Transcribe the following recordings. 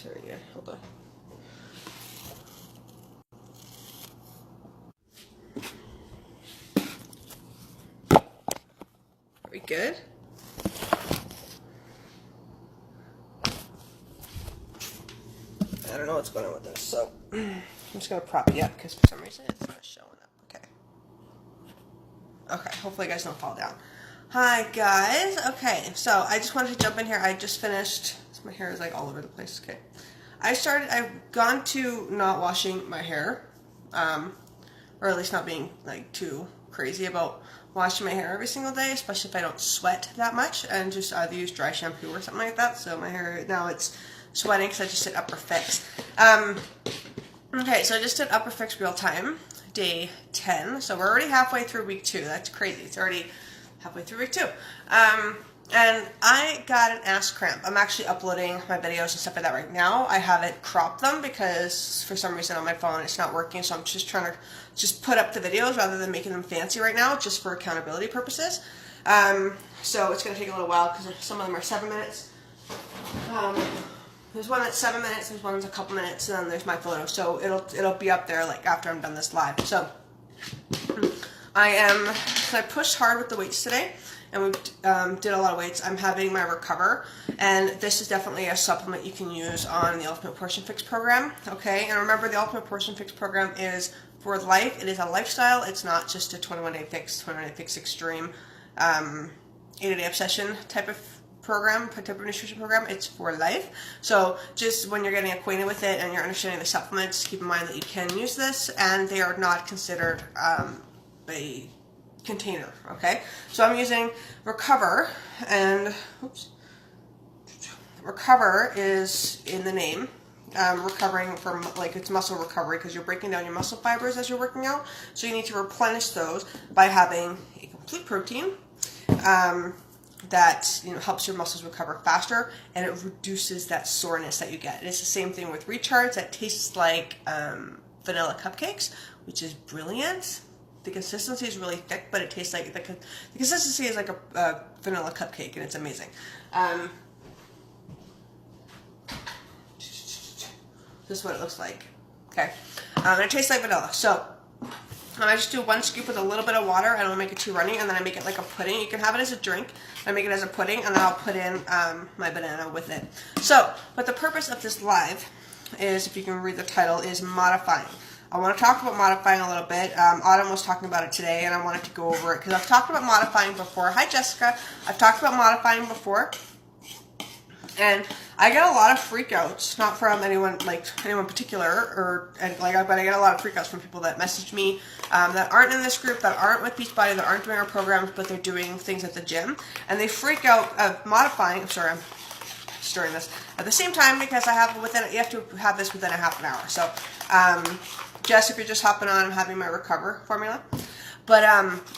Sorry, yeah, hold on. Are we good? I don't know what's going on with this, so I'm just gonna prop it up because for some reason it's not showing up. Okay. Okay, hopefully you guys don't fall down. Hi guys. Okay, so I just wanted to jump in here. I just finished. My hair is like all over the place. Okay. I've gone to not washing my hair, or at least not being like too crazy about washing my hair every single day, especially if I don't sweat that much, and just either use dry shampoo or something like that. So my hair now it's sweating because I just did upper fix. Okay, so I just did upper fix real time, day 10. So we're already halfway through week 2. That's crazy. It's already halfway through week 2. And I got an ass cramp. I'm actually uploading my videos and stuff like that right now. I haven't cropped them because for some reason on my phone it's not working, so I'm just trying to just put up the videos rather than making them fancy right now, just for accountability purposes. So it's going to take a little while because some of them are 7 minutes. There's one that's 7 minutes, there's one that's a couple minutes, and then there's my photo. So it'll be up there like after I'm done this live. So I pushed hard with the weights today, and we did a lot of weights. I'm having my Recover, and this is definitely a supplement you can use on the Ultimate Portion Fix program. Okay, and remember, the Ultimate Portion Fix program is for life. It is a lifestyle. It's not just a 21-day fix, 21-day fix extreme, 8-a-day obsession type of program, type of nutrition program. It's for life. So just when you're getting acquainted with it and you're understanding the supplements, keep in mind that you can use this, and they are not considered a container. Okay, so I'm using Recover, and Recover is in the name. Recovering from, like, it's muscle recovery because you're breaking down your muscle fibers as you're working out. So you need to replenish those by having a complete protein that helps your muscles recover faster, and it reduces that soreness that you get. It's the same thing with Recharge that tastes like vanilla cupcakes, which is brilliant. The consistency is really thick, but it tastes like the consistency is like a vanilla cupcake, and it's amazing. This is what it looks like. Okay, and it tastes like vanilla. So I just do 1 scoop with a little bit of water. I don't make it too runny, and then I make it like a pudding. You can have it as a drink. I make it as a pudding, and then I'll put in my banana with it. So, but the purpose of this live is, if you can read the title, is modifying. I want to talk about modifying a little bit. Autumn was talking about it today, and I wanted to go over it because I've talked about modifying before. Hi, Jessica. I've talked about modifying before, and I get a lot of freakouts, not from anyone particular, but I get a lot of freakouts from people that message me that aren't in this group, that aren't with Beachbody, that aren't doing our programs, but they're doing things at the gym, and they freak out modifying. I'm sorry, I'm stirring this at the same time because you have to have this within a half an hour. So, Jess, if you're just hopping on, I'm having my Recover formula. But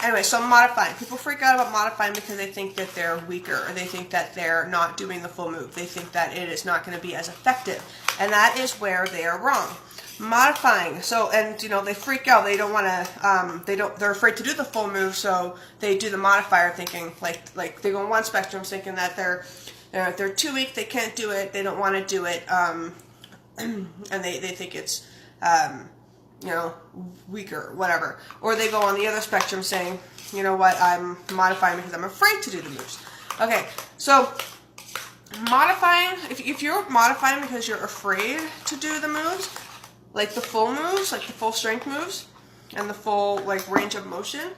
anyway, so modifying. People freak out about modifying because they think that they're weaker, or they think that they're not doing the full move. They think that it is not going to be as effective, and that is where they are wrong. Modifying. So, and they freak out. They don't want to. They're afraid to do the full move, so they do the modifier, thinking like they go on one spectrum, thinking that they're too weak, they can't do it, they don't want to do it, and they think it's weaker, whatever. Or they go on the other spectrum saying, you know what, I'm modifying because I'm afraid to do the moves. Okay, so modifying, if you're modifying because you're afraid to do the moves, like the full moves, like the full strength moves, and the full range of motion,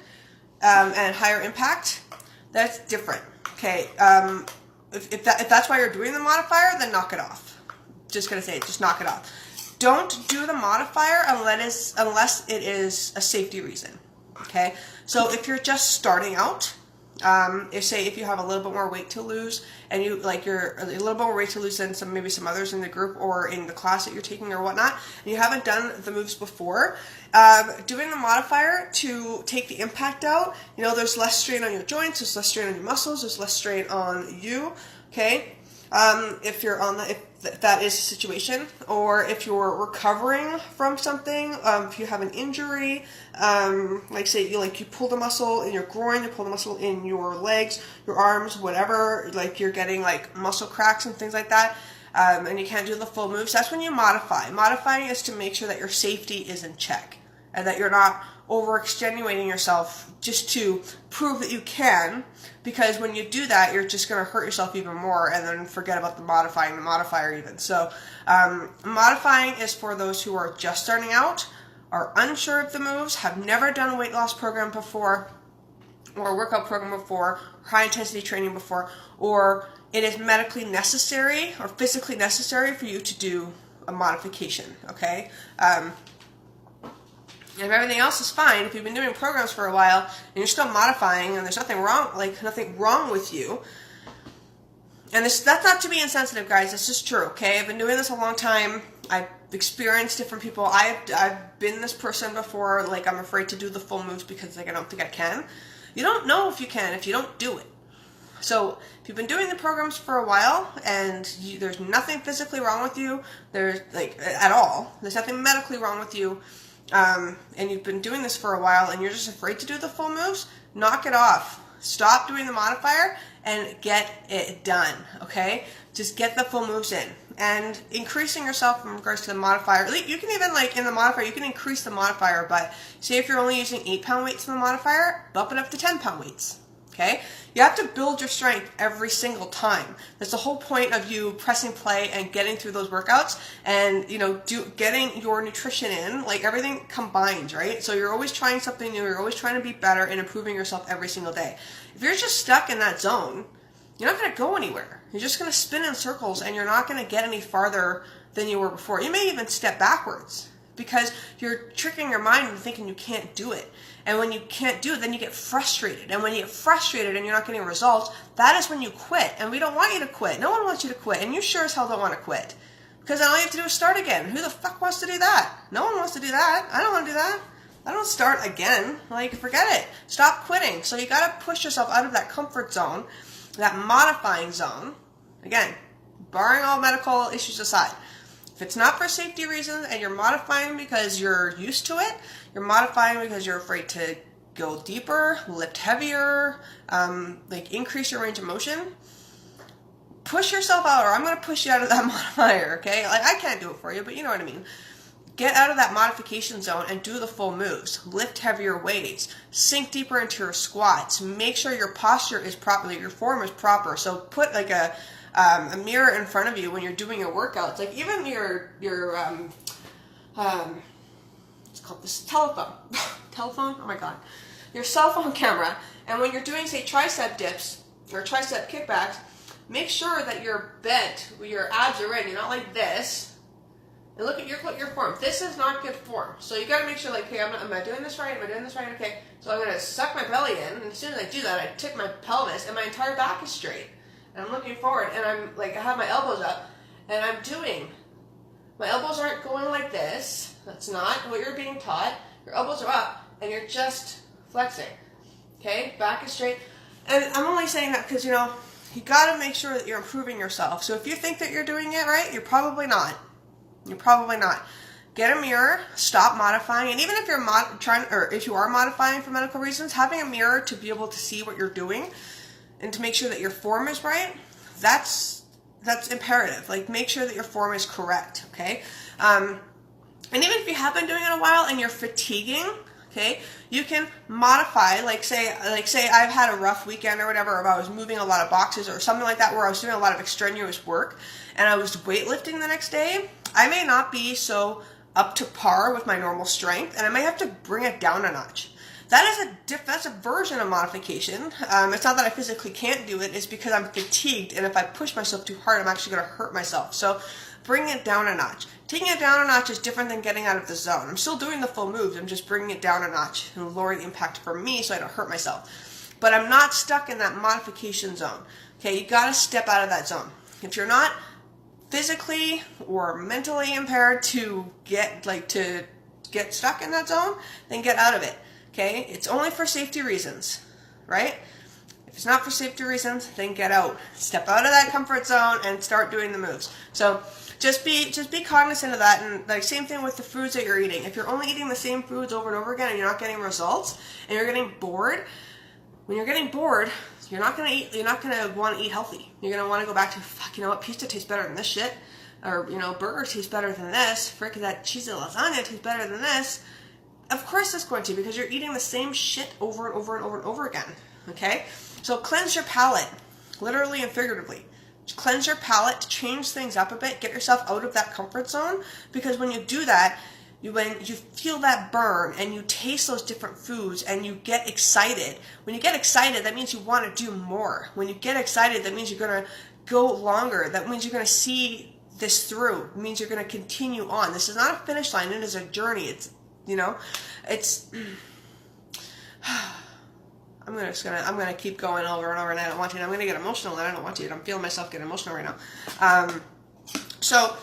and higher impact, that's different. Okay, if that's why you're doing the modifier, then knock it off. Just gonna say it, just knock it off. Don't do the modifier unless it is a safety reason. Okay, so if you're just starting out, if you have a little bit more weight to lose, and you're a little bit more weight to lose than maybe some others in the group or in the class that you're taking or whatnot, and you haven't done the moves before, doing the modifier to take the impact out, there's less strain on your joints, there's less strain on your muscles, there's less strain on you. Okay, if that is a situation, or if you're recovering from something, if you have an injury, say you pull the muscle in your groin, you pull the muscle in your legs, your arms, whatever, you're getting muscle cracks and things like that, and you can't do the full moves, that's when you modify. Modifying is to make sure that your safety is in check and that you're not over-extenuating yourself just to prove that you can, because when you do that, you're just going to hurt yourself even more and then forget about the modifier even. So modifying is for those who are just starting out, are unsure of the moves, have never done a weight loss program before, or a workout program before, or high intensity training before, or it is medically necessary or physically necessary for you to do a modification, okay? If everything else is fine, if you've been doing programs for a while and you're still modifying and there's nothing wrong with you, and that's not to be insensitive, guys, this is true, okay? I've been doing this a long time. I've experienced different people. I've been this person before, like I'm afraid to do the full moves because like I don't think I can. You don't know if you can if you don't do it. So if you've been doing the programs for a while and there's nothing physically wrong with you, there's like at all, there's nothing medically wrong with you, and you've been doing this for a while and you're just afraid to do the full moves, knock it off. Stop doing the modifier and get it done, okay? Just get the full moves in. And increasing yourself in regards to the modifier, you can even, like, in the modifier, you can increase the modifier, but say if you're only using 8-pound weights in the modifier, bump it up to 10-pound weights, okay? You have to build your strength every single time. That's the whole point of you pressing play and getting through those workouts and, you know, getting your nutrition in, like everything combines, right? So you're always trying something new, you're always trying to be better and improving yourself every single day. If you're just stuck in that zone, you're not going to go anywhere. You're just going to spin in circles and you're not going to get any farther than you were before. You may even step backwards because you're tricking your mind into thinking you can't do it. And when you can't do it, then you get frustrated. And when you get frustrated and you're not getting results, that is when you quit. And we don't want you to quit. No one wants you to quit. And you sure as hell don't want to quit. Because then all you have to do is start again. Who the fuck wants to do that? No one wants to do that. I don't want to do that. I don't start again. Like, forget it. Stop quitting. So you got to push yourself out of that comfort zone, that modifying zone. Again, barring all medical issues aside. If it's not for safety reasons and you're modifying because you're used to it, you're modifying because you're afraid to go deeper, lift heavier, like increase your range of motion, push yourself out, or I'm going to push you out of that modifier, okay? Like, I can't do it for you, but you know what I mean. Get out of that modification zone and do the full moves. Lift heavier weights. Sink deeper into your squats. Make sure your posture is proper, your form is proper. So put like a mirror in front of you when you're doing your workouts. Like even your it's called this telephone. Telephone? Oh my god. Your cell phone camera. And when you're doing, say, tricep dips or tricep kickbacks, make sure that you're bent, your abs are in. You're not like this. And look at your form. This is not good form. So you got to make sure, like, okay, am I doing this right? Am I doing this right? Okay. So I'm going to suck my belly in. And as soon as I do that, I tip my pelvis, and my entire back is straight. And I'm looking forward, and I'm like, I have my elbows up, and I'm doing. My elbows aren't going like this. That's not what you're being taught. Your elbows are up, and you're just flexing. Okay? Back is straight. And I'm only saying that because, you know, you got to make sure that you're improving yourself. So if you think that you're doing it right, you're probably not. You're probably not. Get a mirror, stop modifying, and even if you're if you are modifying for medical reasons, having a mirror to be able to see what you're doing and to make sure that your form is right, that's imperative. Like, make sure that your form is correct, okay? And even if you have been doing it a while and you're fatiguing, okay, you can modify, like say I've had a rough weekend or whatever, or I was moving a lot of boxes or something like that where I was doing a lot of extraneous work and I was weightlifting the next day, I may not be so up to par with my normal strength and I may have to bring it down a notch. That's a version of modification. It's not that I physically can't do it, it's because I'm fatigued, and if I push myself too hard, I'm actually going to hurt myself. So bring it down a notch. Taking it down a notch is different than getting out of the zone. I'm still doing the full moves, I'm just bringing it down a notch and lowering the impact for me so I don't hurt myself. But I'm not stuck in that modification zone. Okay, you got to step out of that zone. If you're not physically or mentally impaired to get stuck in that zone, then get out of it. Okay, it's only for safety reasons, right? If it's not for safety reasons, then get out. Step out of that comfort zone and start doing the moves. So just be cognizant of that, and like same thing with the foods that you're eating. If you're only eating the same foods over and over again and you're not getting results and you're getting bored, when you're getting bored, you're not gonna want to eat healthy. You're gonna want to go back to, fuck, you know what, pizza tastes better than this shit, or, you know, burger tastes better than this, frick, that cheesy lasagna tastes better than this. Of course it's going to, because you're eating the same shit over and over and over and over again. Okay, so cleanse your palate, literally and figuratively. Cleanse your palate to change things up a bit. Get yourself out of that comfort zone, because when you do that, when you feel that burn and you taste those different foods and you get excited. When you get excited, that means you want to do more. When you get excited, that means you're going to go longer. That means you're going to see this through. It means you're going to continue on. This is not a finish line. It is a journey. It's, you know, it's... I'm gonna keep going over and over, and I don't want to. And I'm gonna get emotional, and I don't want to. And I'm feeling myself get emotional right now. So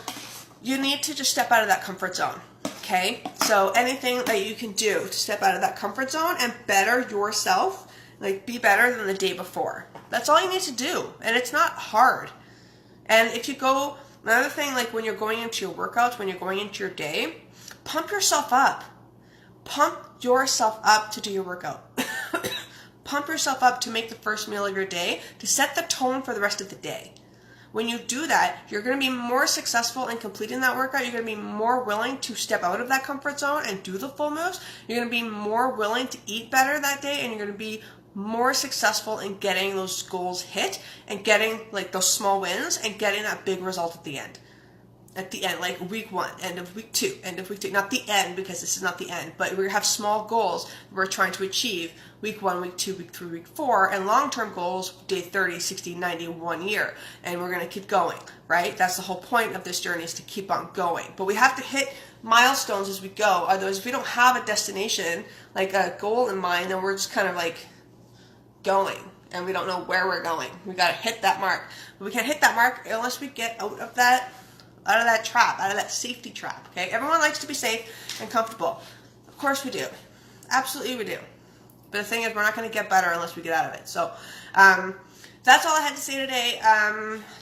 you need to just step out of that comfort zone. Okay. So anything that you can do to step out of that comfort zone and better yourself, like be better than the day before. That's all you need to do, and it's not hard. And if you go, another thing, like when you're going into your workouts, when you're going into your day, pump yourself up. Pump yourself up to do your workout. Pump yourself up to make the first meal of your day, to set the tone for the rest of the day. When you do that, you're going to be more successful in completing that workout. You're going to be more willing to step out of that comfort zone and do the full moves. You're going to be more willing to eat better that day, and you're going to be more successful in getting those goals hit and getting like those small wins and getting that big result at the end. At the end, like week 1, end of week 2, end of week 2. Not the end, because this is not the end, but we have small goals we're trying to achieve week 1, week 2, week 3, week 4, and long-term goals, day 30, 60, 90, 1 year. And we're going to keep going, right? That's the whole point of this journey, is to keep on going. But we have to hit milestones as we go. Otherwise, if we don't have a destination, like a goal in mind, then we're just kind of like going, and we don't know where we're going. We got to hit that mark. But we can't hit that mark unless we get out of that trap, out of that safety trap. Okay, everyone likes to be safe and comfortable. Of course we do, absolutely we do. But the thing is, we're not going to get better unless we get out of it. So that's all I had to say today.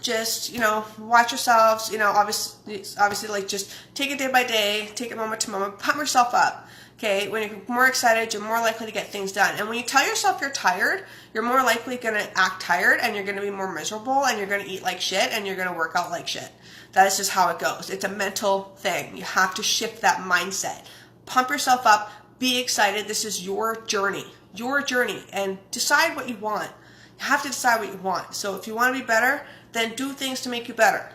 Just, you know, watch yourselves. You know, obviously, like, just take it day by day, take it moment to moment, pump yourself up. Okay, when you're more excited, you're more likely to get things done. And when you tell yourself you're tired, you're more likely going to act tired, and you're going to be more miserable, and you're going to eat like shit, and you're going to work out like shit. That is just how it goes. It's a mental thing. You have to shift that mindset. Pump yourself up. Be excited. This is your journey, and decide what you want. You have to decide what you want. So if you want to be better, then do things to make you better.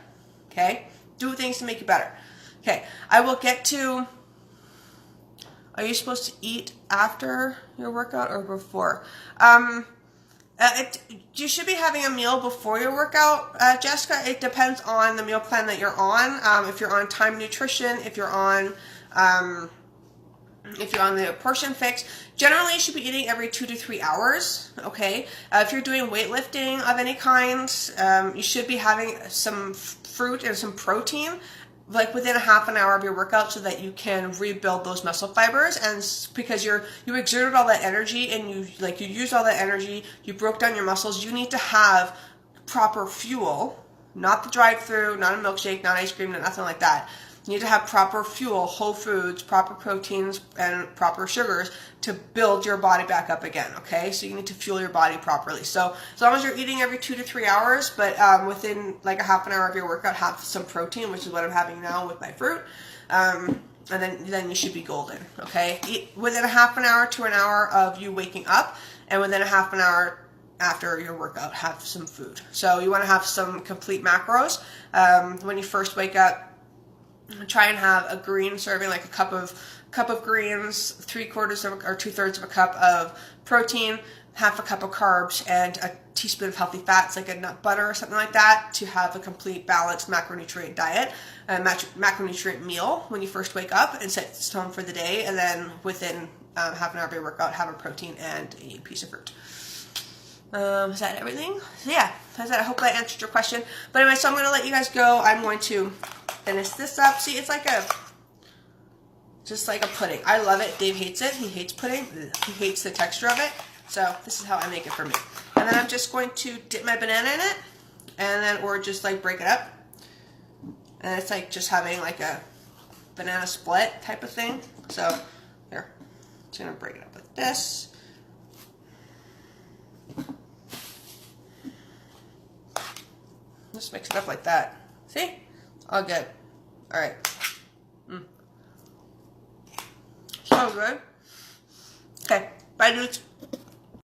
Okay? Do things to make you better. Okay, I will get to... Are you supposed to eat after your workout or before? You should be having a meal before your workout, Jessica. It depends on the meal plan that you're on. If you're on time nutrition, if you're on the portion fix, generally you should be eating every 2 to 3 hours. Okay. If you're doing weightlifting of any kind, you should be having some fruit and some protein, like within a half an hour of your workout, so that you can rebuild those muscle fibers. And because you exerted all that energy, and you used all that energy, you broke down your muscles, you need to have proper fuel, not the drive-through, not a milkshake, not ice cream, nothing like that. You need to have proper fuel, whole foods, proper proteins, and proper sugars to build your body back up again, okay? So you need to fuel your body properly. So as long as you're eating every 2 to 3 hours, but within like a half an hour of your workout, have some protein, which is what I'm having now with my fruit, and then you should be golden, okay? Eat within a half an hour to an hour of you waking up, and within a half an hour after your workout, have some food. So you want to have some complete macros. When you first wake up, try and have a green serving, like a cup of greens, 3/4 or 2/3 of a cup of protein, half a cup of carbs, and a teaspoon of healthy fats, like a nut butter or something like that, to have a complete balanced macronutrient diet, a macronutrient meal when you first wake up, and set the tone for the day. And then within half an hour of your workout, have a protein and a piece of fruit. Is that everything? So yeah, that's it. I hope that answered your question. But anyway, so I'm going to let you guys go. I'm going to finish this up. See, it's like just like a pudding. I love it. Dave hates it. He hates pudding. He hates the texture of it. So this is how I make it for me. And then I'm just going to dip my banana in it, and then, or just like break it up. And it's like just having like a banana split type of thing. So here, I'm just going to break it up like this. Just mix it up like that. See? All good. All right. So good. Okay. Bye, dudes.